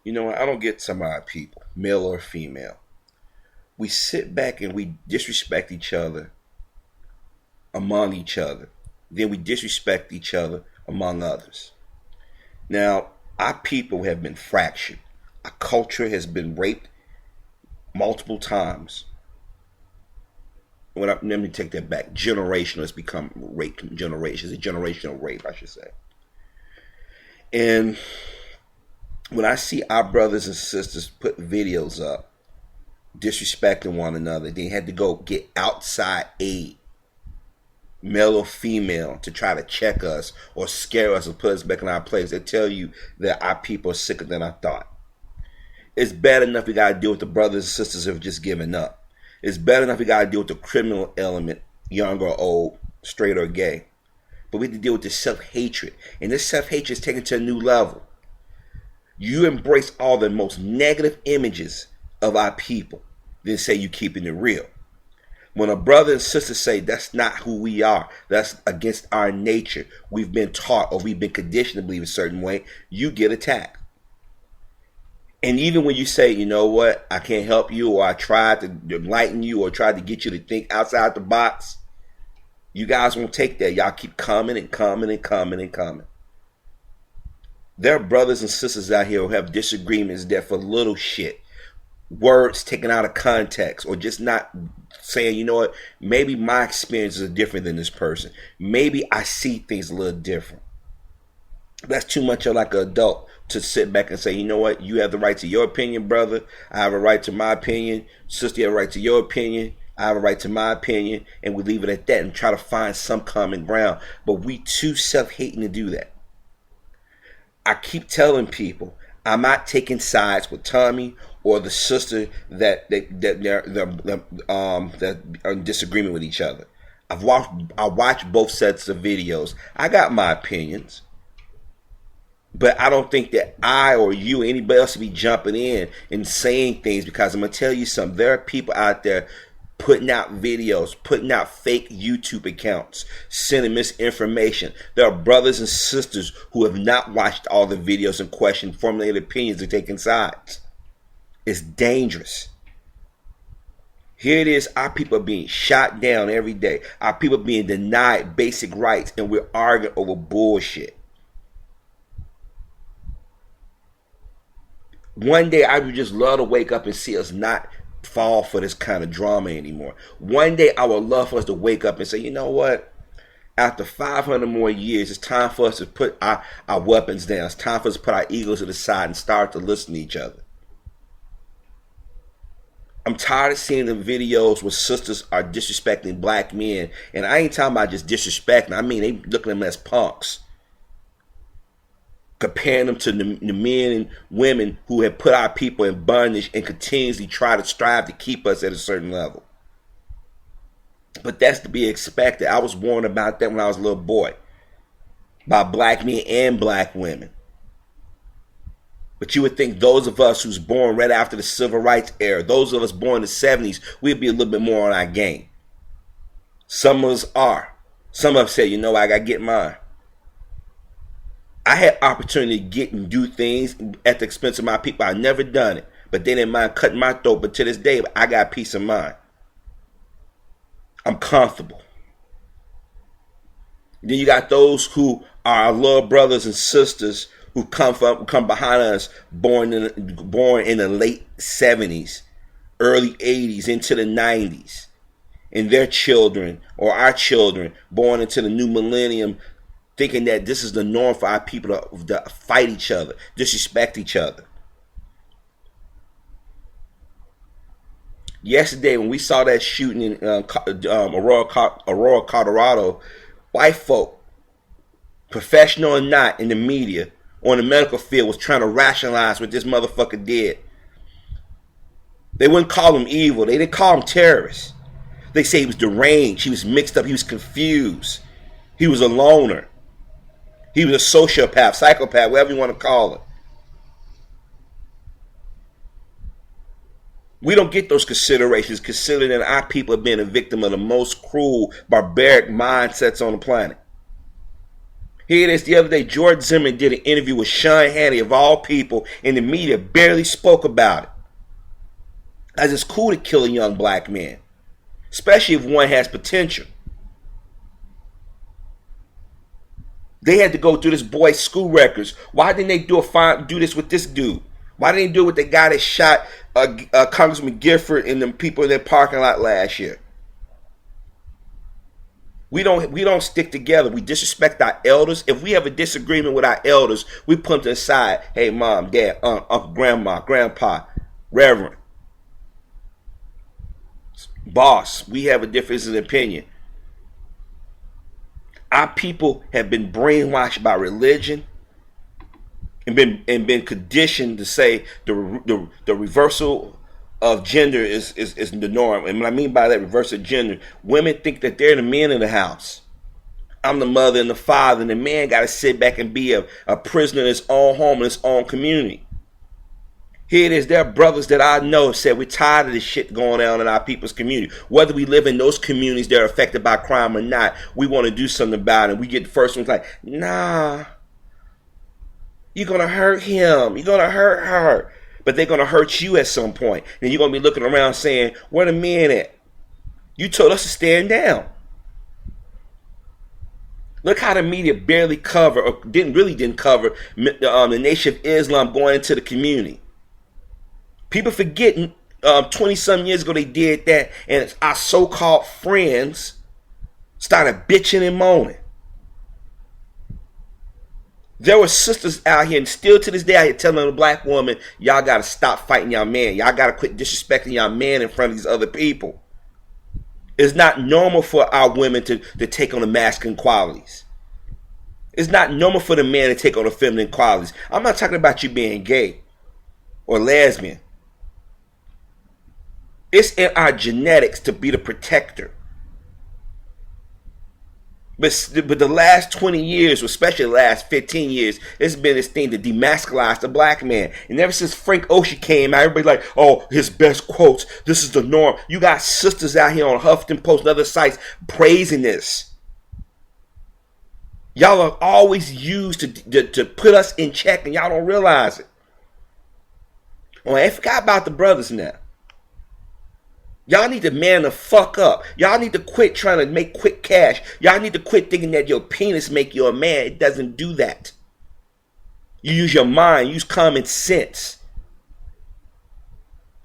You know what? I don't get some of our people, male or female. We sit back and we disrespect each other among each other. Then we disrespect each other among others. Now, our people have been fractured. Our culture has been raped multiple times. Let me take that back. Generational has become rape generation. It's a generational rape, I should say. And when I see our brothers and sisters put videos up disrespecting one another, they had to go get outside aid, male or female, to try to check us or scare us or put us back in our place. They tell you that our people are sicker than I thought. It's bad enough we got to deal with the brothers and sisters who have just given up. It's bad enough we got to deal with the criminal element, young or old, straight or gay. But we have to deal with this self-hatred. And this self-hatred is taken to a new level. You embrace all the most negative images of our people, then say you're keeping it real. When a brother and sister say that's not who we are, that's against our nature, we've been taught or we've been conditioned to believe a certain way, you get attacked. And even when you say, you know what, I can't help you, or I tried to enlighten you, or tried to get you to think outside the box, you guys won't take that. Y'all keep coming and coming and coming and coming. There are brothers and sisters out here who have disagreements that for little shit, words taken out of context, or just not saying, you know what, maybe my experiences are different than this person. Maybe I see things a little different. That's too much of like an adult to sit back and say, you know what, you have the right to your opinion, brother. I have a right to my opinion. Sister, you have a right to your opinion. I have a right to my opinion. And we leave it at that and try to find some common ground. But we too self-hating to do that. I keep telling people, I'm not taking sides with Tommy or the sister that are in disagreement with each other. I watched both sets of videos. I got my opinions. But I don't think that I or you or anybody else should be jumping in and saying things, because I'm going to tell you something. There are people out there putting out videos, putting out fake YouTube accounts, sending misinformation. There are brothers and sisters who have not watched all the videos in question, formulated opinions, and taken sides. It's dangerous. Here it is, our people are being shot down every day. Our people are being denied basic rights, and we're arguing over bullshit. One day I would just love to wake up and see us not fall for this kind of drama anymore. One day I would love for us to wake up and say, you know what? After 500 more years, it's time for us to put our weapons down. It's time for us to put our egos to the side and start to listen to each other. I'm tired of seeing the videos where sisters are disrespecting black men. And I ain't talking about just disrespecting. I mean, they looking at them as punks. Comparing them to the men and women who have put our people in bondage and continuously try to strive to keep us at a certain level. But that's to be expected. I was warned about that when I was a little boy. By black men and black women. But you would think those of us who's born right after the civil rights era, those of us born in the 70s, we'd be a little bit more on our game. Some of us are. Some of us say, you know, I got to get mine. I had opportunity to get and do things at the expense of my people. I never done it. But they didn't mind cutting my throat. But to this day, I got peace of mind. I'm comfortable. Then you got those who are our little brothers and sisters who come behind us, born in the late 70s, early 80s, into the 90s. And their children, or our children, born into the new millennium, thinking that this is the norm for our people to fight each other, disrespect each other. Yesterday, when we saw that shooting in Aurora, Colorado, white folk, professional or not, in the media, or in the medical field, was trying to rationalize what this motherfucker did. They wouldn't call him evil. They didn't call him terrorist. They say he was deranged. He was mixed up. He was confused. He was a loner. He was a sociopath, psychopath, whatever you want to call it. We don't get those considerations, considering that our people have been a victim of the most cruel, barbaric mindsets on the planet. Here it is the other day. George Zimmerman did an interview with Sean Hannity, of all people, and the media barely spoke about it. As it's cool to kill a young black man, especially if one has potential. They had to go through this boy's school records. Why didn't they do this with this dude? Why didn't they do it with the guy that shot Congressman Gifford and the people in their parking lot last year? We don't stick together. We disrespect our elders. If we have a disagreement with our elders, we put them to the side. Hey, mom, dad, uncle, grandma, grandpa, reverend, boss, we have a difference in opinion. Our people have been brainwashed by religion and been conditioned to say the reversal of gender is the norm. And what I mean by that, reversal of gender, women think that they're the men in the house. I'm the mother and the father, and the man got to sit back and be a prisoner in his own home, in his own community. Here it is. There are brothers that I know said we're tired of this shit going on in our people's community. Whether we live in those communities that are affected by crime or not, we want to do something about it. We get the first ones like, nah, you're going to hurt him. You're going to hurt her. But they're going to hurt you at some point. And you're going to be looking around saying, where the men at? You told us to stand down. Look how the media barely covered, or didn't cover the Nation of Islam going into the community. People forgetting 20-some years ago they did that, and our so-called friends started bitching and moaning. There were sisters out here, and still to this day, I telling a black woman, y'all got to stop fighting y'all man. Y'all got to quit disrespecting y'all man in front of these other people. It's not normal for our women to take on the masculine qualities. It's not normal for the man to take on the feminine qualities. I'm not talking about you being gay or lesbian. It's in our genetics to be the protector. But the last 20 years, especially the last 15 years, it's been this thing to demasculize the black man. And ever since Frank Ocean came out, everybody's like, oh, his best quotes, this is the norm. You got sisters out here on Huffington Post and other sites praising this. Y'all are always used to put us in check, and y'all don't realize it. Oh, I forgot about the brothers now. Y'all need to man the fuck up. Y'all need to quit trying to make quick cash. Y'all need to quit thinking that your penis make you a man. It doesn't do that. You use your mind. Use common sense.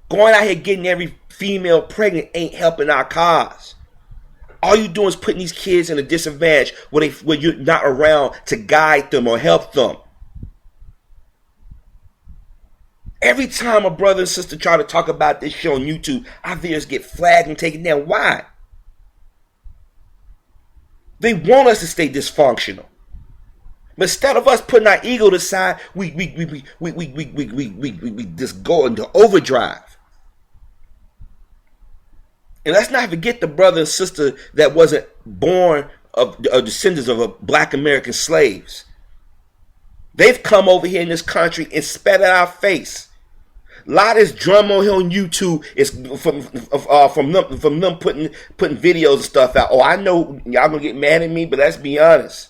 Going out here getting every female pregnant ain't helping our cause. All you doing is putting these kids in a disadvantage where you're not around to guide them or help them. Every time a brother and sister try to talk about this show on YouTube, our videos get flagged and taken down. Why? They want us to stay dysfunctional. But instead of us putting our ego to the side, we just go into overdrive. And let's not forget the brother and sister that wasn't born of descendants of black American slaves. They've come over here in this country and spat at our face. A lot of this drama on YouTube is from them putting videos and stuff out. Oh, I know y'all gonna get mad at me, but let's be honest.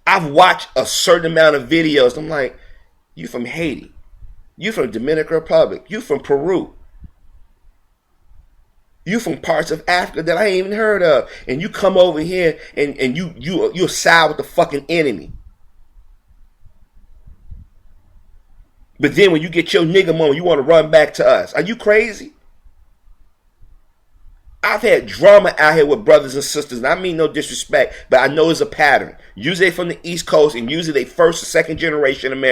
I've watched a certain amount of videos. I'm like, you from Haiti, you from Dominican Republic, you from Peru, you from parts of Africa that I ain't even heard of, and you come over here and you side with the fucking enemy. But then when you get your nigga moment, you want to run back to us. Are you crazy? I've had drama out here with brothers and sisters, and I mean no disrespect, but I know it's a pattern. Usually they from the East Coast, and usually they first or second generation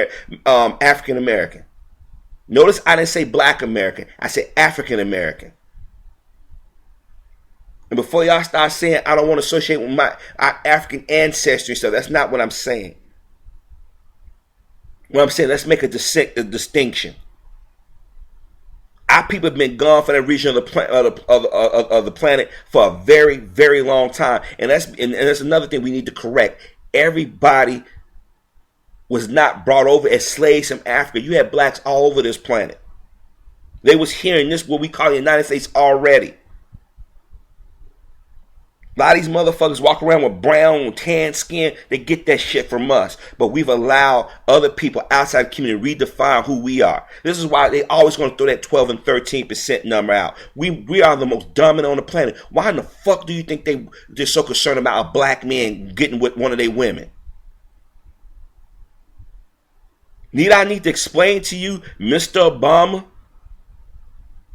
African American. Notice I didn't say black American. I said African American. And before y'all start saying I don't want to associate with our African ancestry, so that's not what I'm saying. What I'm saying, let's make a distinction. Our people have been gone from that region of the planet for a very, very long time, and that's another thing we need to correct. Everybody was not brought over as slaves from Africa. You had blacks all over this planet. They was here in this what we call the United States already. A lot of these motherfuckers walk around with brown, tan skin. They get that shit from us. But we've allowed other people outside the community to redefine who we are. This is why they always going to throw that 12 and 13% number out. We are the most dominant on the planet. Why in the fuck do you think they're so concerned about a black man getting with one of their women? I need to explain to you, Mr. Obama?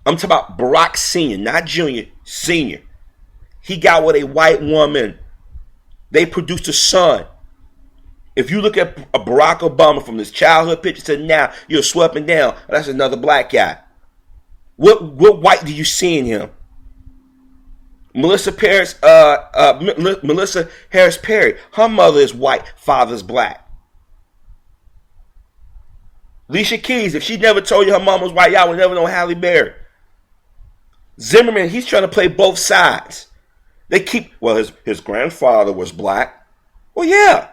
I'm talking about Barack Sr., not Junior, Senior. He got with a white woman. They produced a son. If you look at Barack Obama from his childhood picture to now, you're sweeping down. That's another black guy. What white do you see in him? Melissa Harris Perry. Her mother is white, father's black. Alicia Keys, if she never told you her mom was white, y'all would never know Halle Berry. Zimmerman, he's trying to play both sides. His grandfather was black. Well, yeah.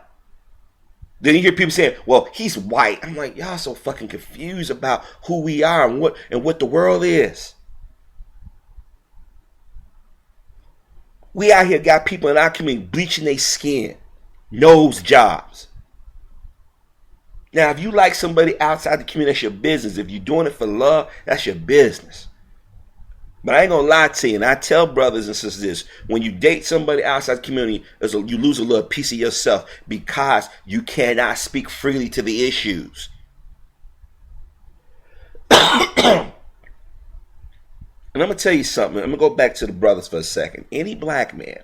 Then you hear people saying, well, he's white. I'm like, y'all so fucking confused about who we are and what the world is. We out here got people in our community bleaching their skin. Nose jobs. Now, if you like somebody outside the community, that's your business. If you're doing it for love, that's your business. But I ain't gonna lie to you, and I tell brothers and sisters this: when you date somebody outside the community, you lose a little piece of yourself because you cannot speak freely to the issues. And I'm gonna tell you something. I'm gonna go back to the brothers for a second. Any black man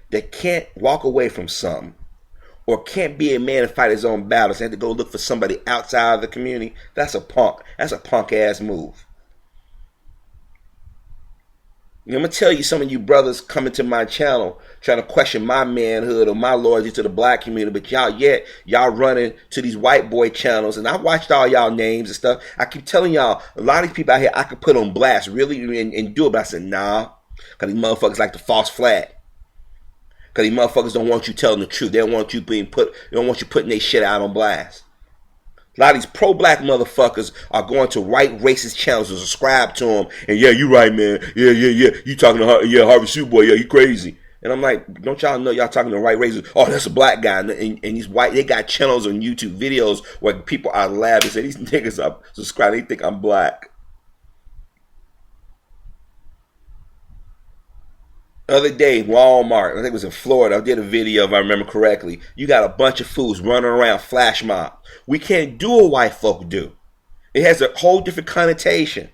that can't walk away from something, or can't be a man and fight his own battles, and have to go look for somebody outside of the community, that's a punk. That's a punk ass move. I'm going to tell you, some of you brothers coming to my channel trying to question my manhood or my loyalty to the black community, but y'all running to these white boy channels, and I watched all y'all names and stuff. I keep telling y'all, a lot of these people out here I could put on blast really and do it, but I said, nah, because these motherfuckers like the false flag. Because these motherfuckers don't want you telling the truth. They don't want you putting their shit out on blast. A lot of these pro-black motherfuckers are going to white racist channels to subscribe to them. And yeah, you right, man. Yeah. You talking to Harvey Sue boy. Yeah, you crazy. And I'm like, don't y'all know y'all talking to white racists? Oh, that's a black guy. And these white, they got channels on YouTube videos where people are laughing and say, these niggas are subscribing. They think I'm black. The other day, Walmart, I think it was in Florida, I did a video if I remember correctly. You got a bunch of fools running around, flash mob. We can't do what white folk do. It has a whole different connotation.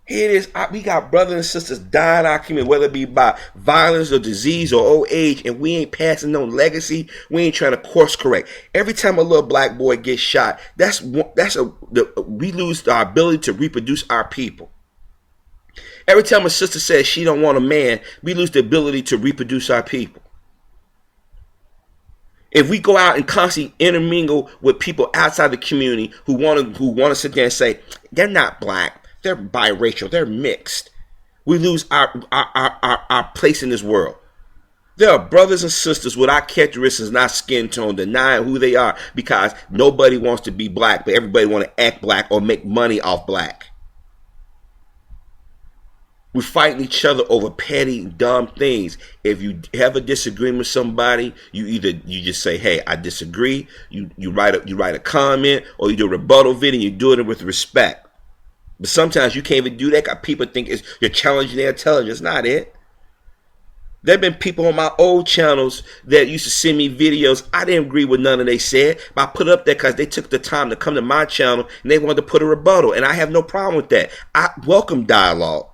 Here it is. We got brothers and sisters dying in our community, whether it be by violence or disease or old age, and we ain't passing no legacy. We ain't trying to course correct. Every time a little black boy gets shot, we lose our ability to reproduce our people. Every time a sister says she don't want a man, we lose the ability to reproduce our people. If we go out and constantly intermingle with people outside the community who want to sit there and say they're not black, they're biracial, they're mixed, we lose our place in this world. There are brothers and sisters with our characteristics, not skin tone, denying who they are because nobody wants to be black, but everybody want to act black or make money off black. We're fighting each other over petty, dumb things. If you have a disagreement with somebody, you just say, "Hey, I disagree." You write a comment, or you do a rebuttal video. And you do it with respect. But sometimes you can't even do that because people think you're challenging their intelligence. Not it. There have been people on my old channels that used to send me videos. I didn't agree with none of they said, but I put it up there because they took the time to come to my channel and they wanted to put a rebuttal. And I have no problem with that. I welcome dialogue.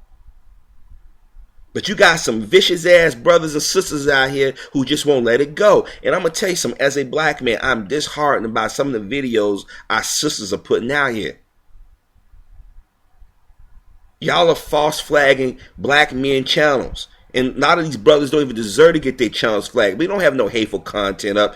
But you got some vicious ass brothers and sisters out here who just won't let it go. And I'm going to tell you something, as a black man, I'm disheartened about some of the videos our sisters are putting out here. Y'all are false flagging black men channels. And a lot of these brothers don't even deserve to get their channels flagged. We don't have no hateful content up.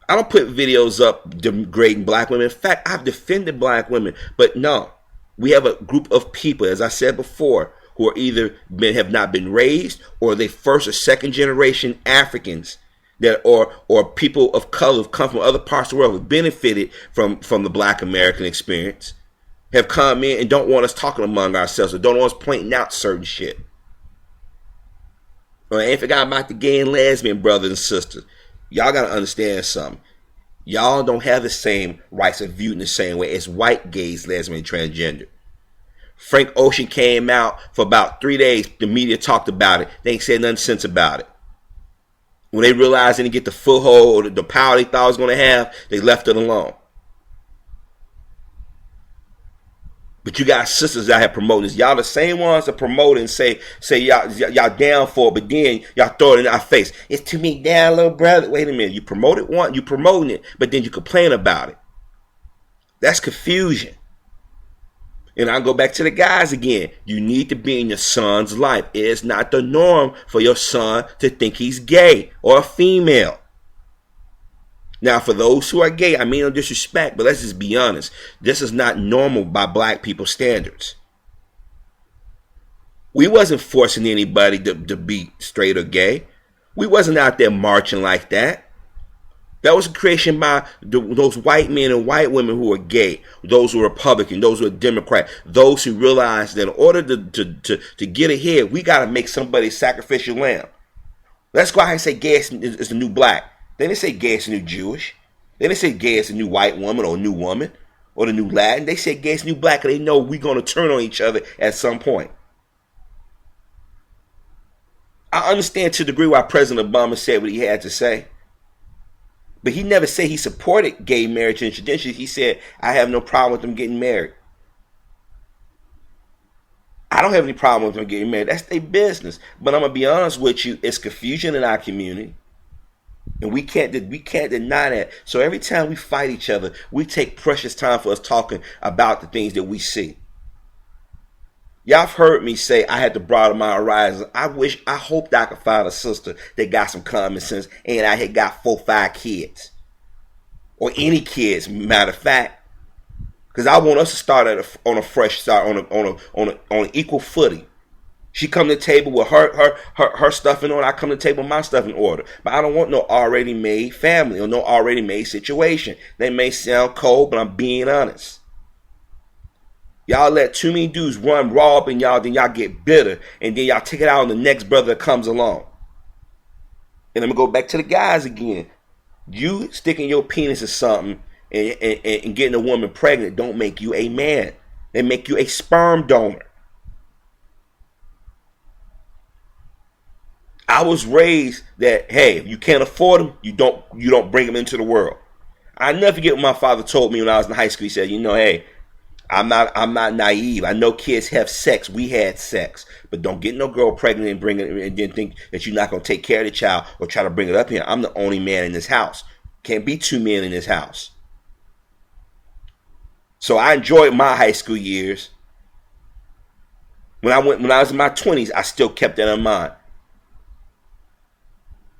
I don't put videos up degrading black women. In fact, I've defended black women. But no, we have a group of people, as I said before, who are either have not been raised, or they first or second generation Africans that or people of color who come from other parts of the world who benefited from the black American experience. have come in and don't want us talking among ourselves or don't want us pointing out certain shit. I ain't forgot about the gay and lesbian brothers and sisters. Y'all gotta understand something. Y'all don't have the same rights of viewed in the same way as white gays, lesbian, and transgender. Frank Ocean came out for about 3 days. The media talked about it. They ain't said nothing since about it. When they realized they didn't get the foothold or the power they thought it was going to have, they left it alone. But you got sisters out here promoting this. Y'all the same ones that promote and say y'all down for it, but then y'all throw it in our face. It's too me down, little brother. Wait a minute. You promote it once, you promoting it, but then you complain about it. That's confusion. And I go back to the guys again. You need to be in your son's life. It is not the norm for your son to think he's gay or a female. Now, for those who are gay, I mean no disrespect, but let's just be honest. This is not normal by black people standards. We wasn't forcing anybody to be straight or gay. We wasn't out there marching like that. That was a creation by those white men and white women who are gay, those who are Republican, those who are Democrat, those who realize that in order to get ahead, we got to make somebody a sacrificial lamb. Let's go ahead and say gay is the new black. They didn't say gay is the new Jewish. They didn't say gay is the new white woman or new woman or the new Latin. They said gay is the new black, and they know we're going to turn on each other at some point. I understand to the degree why President Obama said what he had to say. But he never said he supported gay marriage and traditions. He said, I have no problem with them getting married. I don't have any problem with them getting married. That's their business. But I'm going to be honest with you, it's confusion in our community. And we can't deny that. So every time we fight each other, we take precious time for us talking about the things that we see. Y'all have heard me say I had to broaden my horizons. I hope that I could find a sister that got some common sense and I had got 4-5 kids. Or any kids, matter of fact. Because I want us to start on a fresh start, on an equal footing. She come to the table with her stuff in order. I come to the table with my stuff in order. But I don't want no already made family or no already made situation. That may sound cold, but I'm being honest. Y'all let too many dudes run raw up in y'all, then y'all get bitter, and then y'all take it out on the next brother that comes along. And I'm going to go back to the guys again. You sticking your penis in something and getting a woman pregnant don't make you a man. They make you a sperm donor. I was raised that, hey, if you can't afford them, you don't bring them into the world. I never forget what my father told me when I was in high school. He said, hey, I'm not naive. I know kids have sex. We had sex. But don't get no girl pregnant and bring it and then think that you're not going to take care of the child or try to bring it up here. I'm the only man in this house. Can't be two men in this house. So I enjoyed my high school years. When I was in my 20s, I still kept that in mind.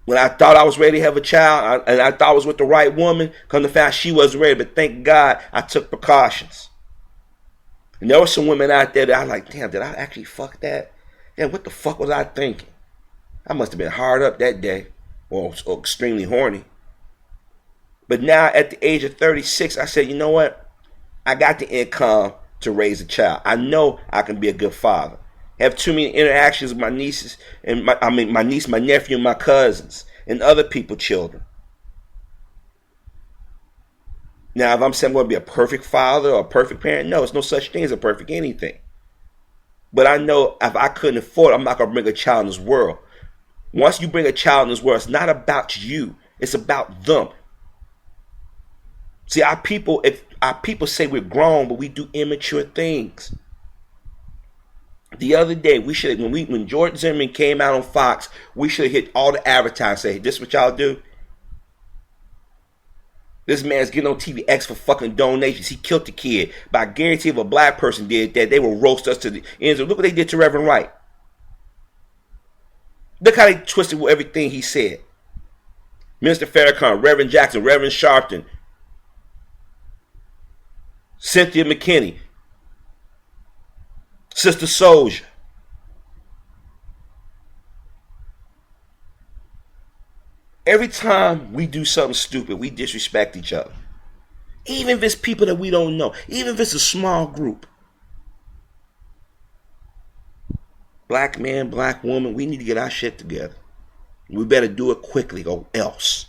When I thought I was ready to have a child, and I thought I was with the right woman, come to find she wasn't ready. But thank God I took precautions. And there were some women out there that I was like, damn, did I actually fuck that? Damn, what the fuck was I thinking? I must have been hard up that day, or extremely horny. But now at the age of 36, I said, you know what? I got the income to raise a child. I know I can be a good father. Have too many interactions with my nieces and my niece, my nephew, and my cousins, and other people's children. Now, if I'm saying I'm going to be a perfect father or a perfect parent, no, it's no such thing as a perfect anything. But I know if I couldn't afford it, I'm not going to bring a child in this world. Once you bring a child in this world, it's not about you. It's about them. See, our people say we're grown, but we do immature things. The other day, when George Zimmerman came out on Fox, we should have hit all the advertising. Say, this is what y'all do? This man's getting on TV X for fucking donations. He killed the kid. But I guarantee if a black person did that, they will roast us to the ends. Look what they did to Reverend Wright. Look how they twisted everything he said. Minister Farrakhan, Reverend Jackson, Reverend Sharpton, Cynthia McKinney, Sister Soldier. Every time we do something stupid, we disrespect each other. Even if it's people that we don't know. Even if it's a small group. Black man, black woman, we need to get our shit together. We better do it quickly or else.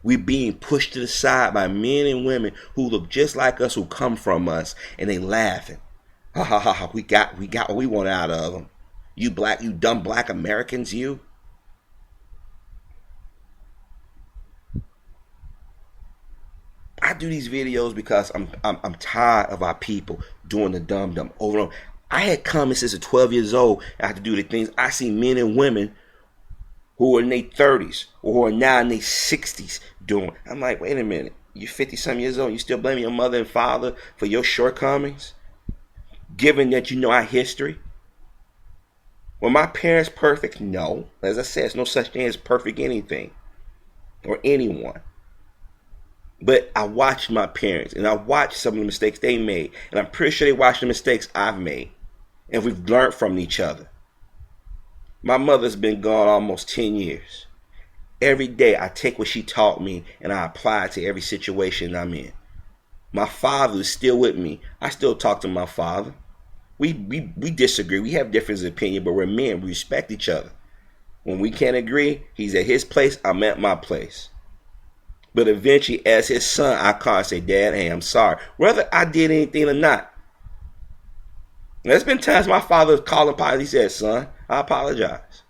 We're being pushed to the side by men and women who look just like us, who come from us, and they laughing. Ha ha ha ha, we got what we want out of them. You dumb black Americans, you. I do these videos because I'm tired of our people doing the dumb over and over. I had comments since 12 years old. I have to do the things. I see men and women who are in their 30s or who are now in their 60s doing. I'm like, wait a minute. You're 50-some years old. You still blaming your mother and father for your shortcomings? Given that you know our history? Were my parents perfect? No. As I said, there's no such thing as perfect anything or anyone. But I watched my parents, and I watched some of the mistakes they made. And I'm pretty sure they watched the mistakes I've made. And we've learned from each other. My mother's been gone almost 10 years. Every day I take what she taught me and I apply it to every situation I'm in. My father is still with me. I still talk to my father. We disagree. We have different opinions, but we're men. We respect each other. When we can't agree, he's at his place, I'm at my place. But eventually, as his son, I call and say, Dad, hey, I'm sorry. Whether I did anything or not. There's been times my father called and apologized. He said, son, I apologize.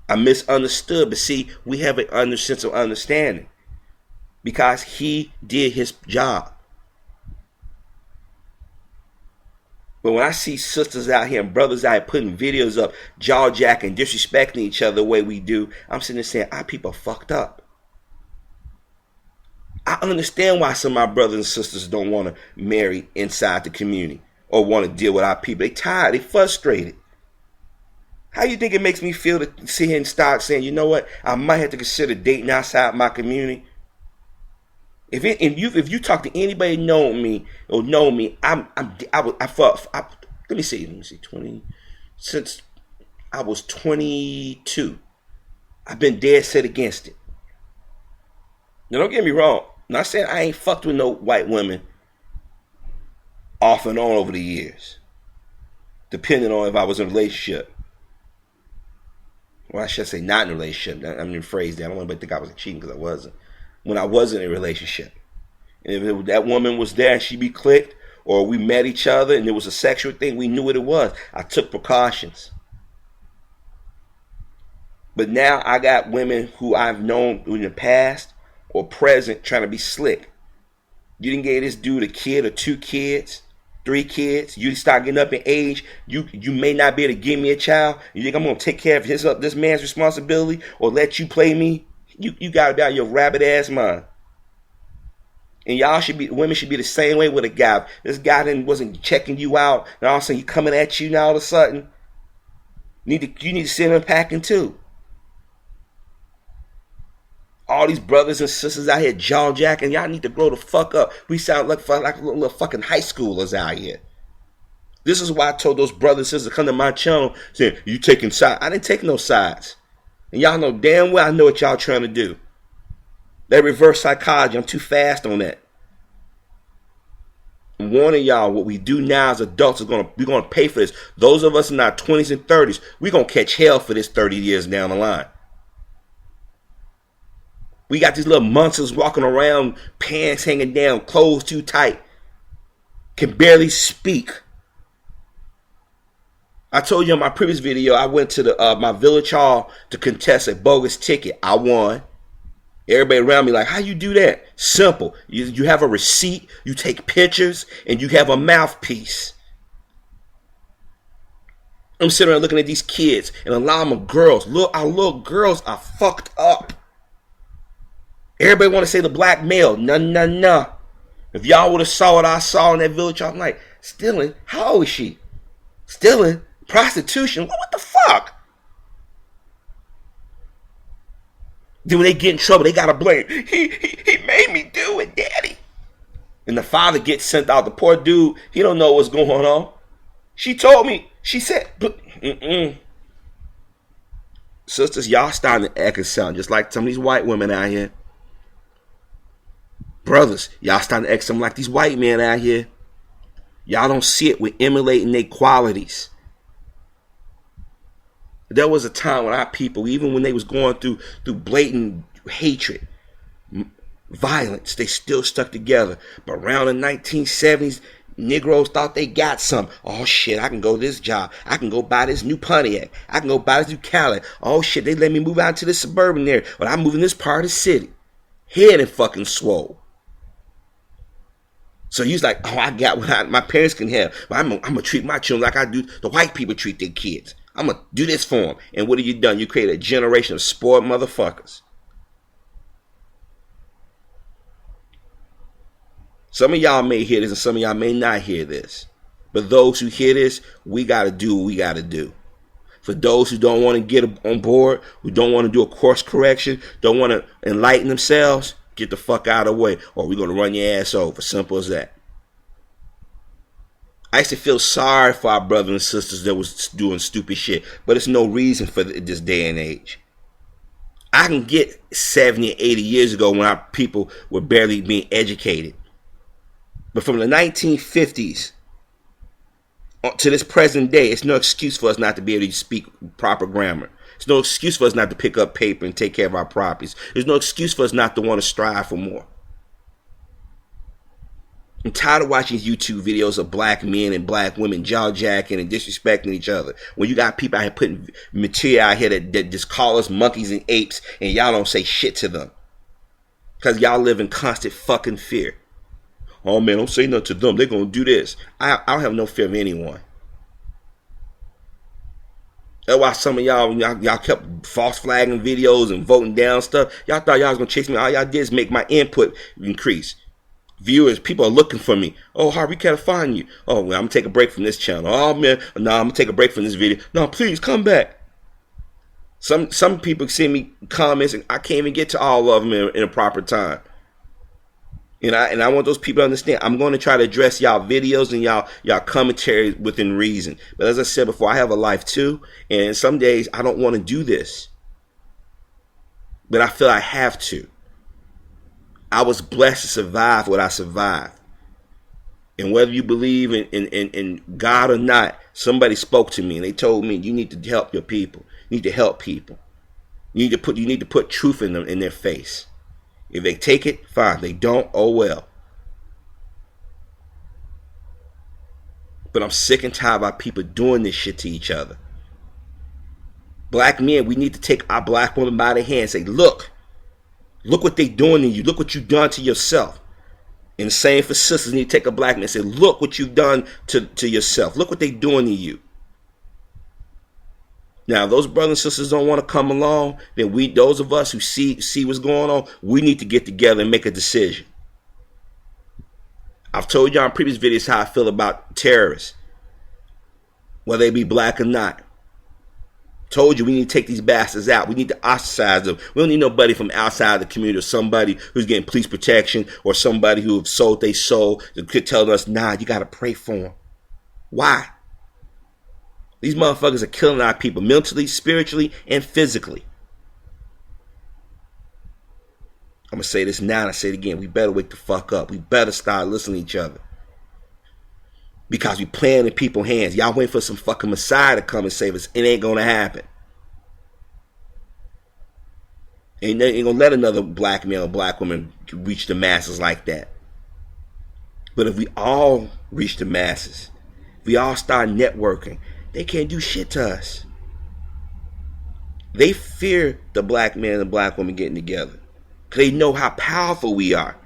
I misunderstood. But see, we have a sense of understanding. Because he did his job. But when I see sisters out here and brothers out here putting videos up, jaw-jacking, disrespecting each other the way we do, I'm sitting there saying, our people are fucked up. I understand why some of my brothers and sisters don't want to marry inside the community or want to deal with our people. They tired. They frustrated. How you think it makes me feel to sit here and start saying, you know what, I might have to consider dating outside my community? If you talk to anybody know me, let me see, 20, since I was 22, I've been dead set against it. Now don't get me wrong, I'm not saying I ain't fucked with no white women off and on over the years, depending on if I was in a relationship. Well, I should say not in a relationship. I'm going to phrase that. I don't want anybody to think I was cheating because I wasn't. When I wasn't in a relationship. And if that woman was there and she be clicked, or we met each other and it was a sexual thing, we knew what it was. I took precautions. But now I got women who I've known in the past or present trying to be slick. You didn't get this dude a kid or 2 kids, 3 kids. You start getting up in age. You may not be able to give me a child. You think I'm going to take care of this man's responsibility or let you play me? You got to be out of your rabbit ass mind. And women should be the same way with a guy. This guy wasn't checking you out, and all of a sudden he coming at you now all of a sudden. You need to send him packing too. All these brothers and sisters out here jaw-jacking, y'all need to grow the fuck up. We sound like little fucking high schoolers out here. This is why I told those brothers and sisters to come to my channel saying, you taking sides. I didn't take no sides. And y'all know damn well I know what y'all trying to do. That reverse psychology, I'm too fast on that. I'm warning y'all, what we do now as adults we're gonna pay for this. Those of us in our 20s and 30s, we're gonna catch hell for this 30 years down the line. We got these little monsters walking around, pants hanging down, clothes too tight, can barely speak. I told you in my previous video, I went to my village hall to contest a bogus ticket. I won. Everybody around me like, how you do that? Simple. You have a receipt, you take pictures, and you have a mouthpiece. I'm sitting around looking at these kids, and a lot of them are girls. Our little girls are fucked up. Everybody want to say the black male. No. If y'all would have saw what I saw in that village, I'm like, stealing? How old is she? Stealing? Prostitution? What the fuck? Then when they get in trouble, they gotta blame. He made me do it, daddy. And the father gets sent out. The poor dude, he don't know what's going on. She told me. She said, Sisters, y'all starting to act and sound just like some of these white women out here. Brothers, y'all starting to act something like these white men out here. Y'all don't see it. We're emulating their qualities. There was a time when our people, even when they was going through blatant hatred, violence, they still stuck together. But around the 1970s, Negroes thought they got something. Oh shit, I can go this job. I can go buy this new Pontiac. I can go buy this new Cadillac. Oh shit, they let me move out to the suburban area. But I'm moving this part of the city. Head and fucking swole. So he's like, oh, I got what my parents can have. But I'm going to treat my children like I do the white people treat their kids. I'm going to do this for them. And what have you done? You create a generation of spoiled motherfuckers. Some of y'all may hear this and some of y'all may not hear this. But those who hear this, we got to do what we got to do. For those who don't want to get on board, who don't want to do a course correction, don't want to enlighten themselves, get the fuck out of the way, or we're going to run your ass over. Simple as that. I used to feel sorry for our brothers and sisters that was doing stupid shit, but it's no reason for this day and age. I can get 70 or 80 years ago when our people were barely being educated. But from the 1950s to this present day, it's no excuse for us not to be able to speak proper grammar. It's no excuse for us not to pick up paper and take care of our properties. There's no excuse for us not to want to strive for more. I'm tired of watching YouTube videos of black men and black women jaw-jacking and disrespecting each other. When you got people out here putting material out here that just call us monkeys and apes and y'all don't say shit to them. Because y'all live in constant fucking fear. Oh man, don't say nothing to them. They're going to do this. I don't have no fear of anyone. That's why some of y'all kept false flagging videos and voting down stuff. Y'all thought y'all was going to chase me. All y'all did is make my input increase. Viewers, people are looking for me. Oh, Harvey, can't find you. Oh, well, I'm going to take a break from this channel. Oh, man, no, I'm going to take a break from this video. No, please, come back. Some people send me comments, and I can't even get to all of them in a proper time. And I want those people to understand. I'm going to try to address y'all videos and y'all commentary within reason. But as I said before, I have a life too. And some days I don't want to do this. But I feel I have to. I was blessed to survive what I survived. And whether you believe in God or not, somebody spoke to me and they told me, you need to help your people. You need to help people. You need to put truth in them, in their face. If they take it, fine. They don't, oh well. But I'm sick and tired about people doing this shit to each other. Black men, we need to take our black women by the hand and say, look what they doing to you. Look what you've done to yourself. And the same for sisters. You need to take a black man and say, look what you've done to yourself. Look what they doing to you. Now, if those brothers and sisters don't want to come along, then those of us who see what's going on, we need to get together and make a decision. I've told y'all in previous videos how I feel about terrorists, whether they be black or not. Told you we need to take these bastards out. We need to ostracize them. We don't need nobody from outside the community or somebody who's getting police protection or somebody who have sold their soul that could tell us, nah, you got to pray for them. Why? These motherfuckers are killing our people mentally, spiritually, and physically. I'm going to say this now and I say it again. We better wake the fuck up. We better start listening to each other. Because we playing in people's hands. Y'all waiting for some fucking Messiah to come and save us. It ain't going to happen. Ain't going to let another black man or black woman reach the masses like that. But if we all reach the masses, if we all start networking, they can't do shit to us. They fear the black man and the black woman getting together. Because they know how powerful we are.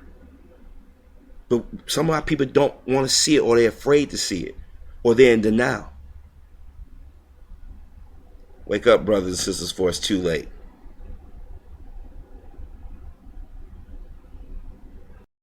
But some of our people don't want to see it, or they're afraid to see it, or they're in denial. Wake up, brothers and sisters, for it's too late.